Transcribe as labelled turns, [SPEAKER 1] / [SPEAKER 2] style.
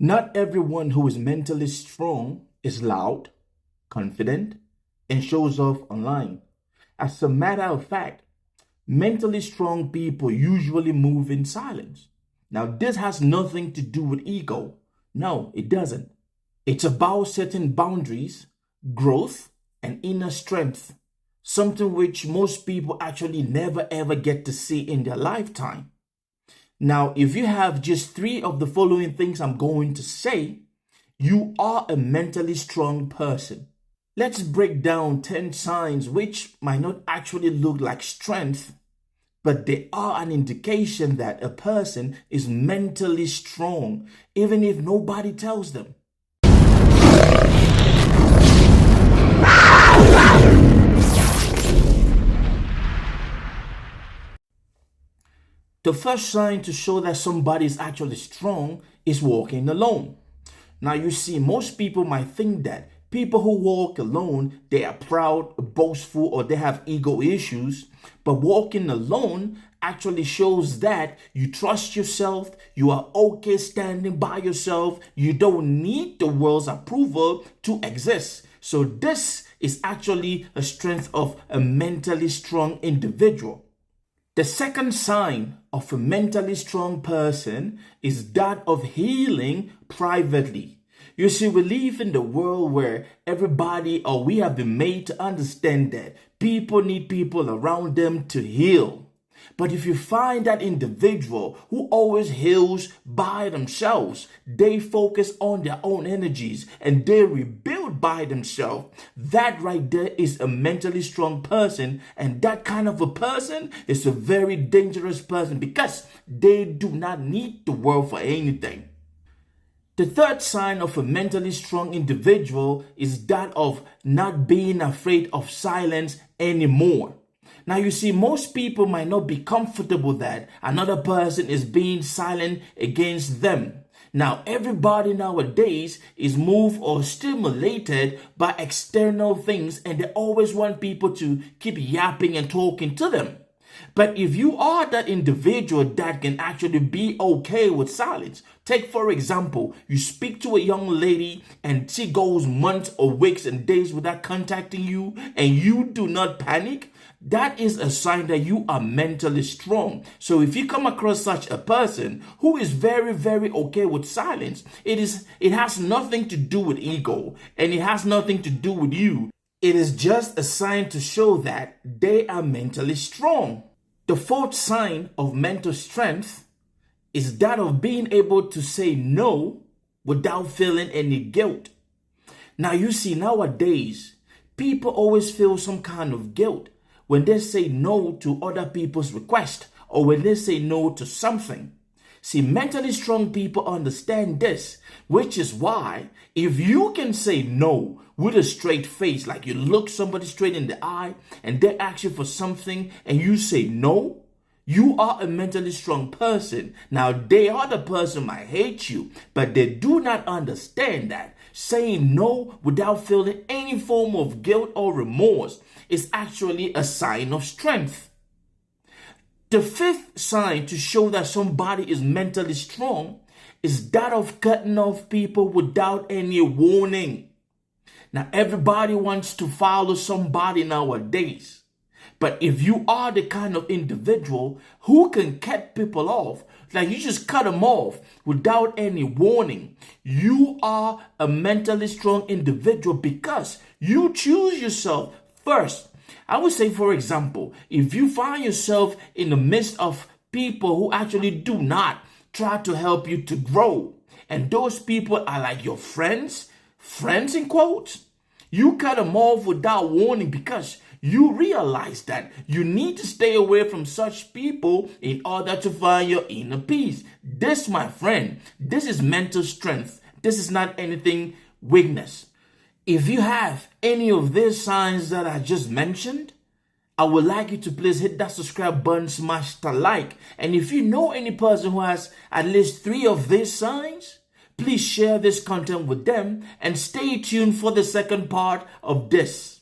[SPEAKER 1] Not everyone who is mentally strong is loud, confident, and shows off online. As a matter of fact, mentally strong people usually move in silence. Now, this has nothing to do with ego. No, it doesn't. It's about setting boundaries, growth, and inner strength, something which most people actually never ever get to see in their lifetime. Now, if you have just three of the following things I'm going to say, you are a mentally strong person. Let's break down 10 signs which might not actually look like strength, but they are an indication that a person is mentally strong, even if nobody tells them. The first sign to show that somebody is actually strong is walking alone. Now, you see, most people might think that people who walk alone, they are proud, boastful, or they have ego issues. But walking alone actually shows that you trust yourself, you are okay standing by yourself, you don't need the world's approval to exist. So this is actually a strength of a mentally strong individual. The second sign of a mentally strong person is that of healing privately. You see, we live in the world where we have been made to understand that people need people around them to heal. But if you find that individual who always heals by themselves, they focus on their own energies and they rebuild by themselves, that right there is a mentally strong person. And that kind of a person is a very dangerous person because they do not need the world for anything. The third sign of a mentally strong individual is that of not being afraid of silence anymore. Now, you see, most people might not be comfortable that another person is being silent against them. Now, everybody nowadays is moved or stimulated by external things, and they always want people to keep yapping and talking to them. But if you are that individual that can actually be okay with silence, take for example, you speak to a young lady and she goes months or weeks and days without contacting you and you do not panic, that is a sign that you are mentally strong. So if you come across such a person who is very, very okay with silence, it has nothing to do with ego and it has nothing to do with you. It is just a sign to show that they are mentally strong. The fourth sign of mental strength is that of being able to say no without feeling any guilt. Now, you see, nowadays, people always feel some kind of guilt when they say no to other people's request or when they say no to something. See, mentally strong people understand this, which is why if you can say no with a straight face, like you look somebody straight in the eye and they ask you for something and you say no, you are a mentally strong person. Now, the other person might hate you, but they do not understand that saying no without feeling any form of guilt or remorse is actually a sign of strength. The fifth sign to show that somebody is mentally strong is that of cutting off people without any warning. Now, everybody wants to follow somebody nowadays. But if you are the kind of individual who can cut people off, like you just cut them off without any warning, you are a mentally strong individual because you choose yourself first. I would say, for example, if you find yourself in the midst of people who actually do not try to help you to grow, and those people are like your friends in quotes, you cut them off without warning because you realize that you need to stay away from such people in order to find your inner peace. This, my friend, this is mental strength. This is not anything weakness. If you have any of these signs that I just mentioned, I would like you to please hit that subscribe button, smash the like. And if you know any person who has at least 3 of these signs, please share this content with them and stay tuned for the second part of this.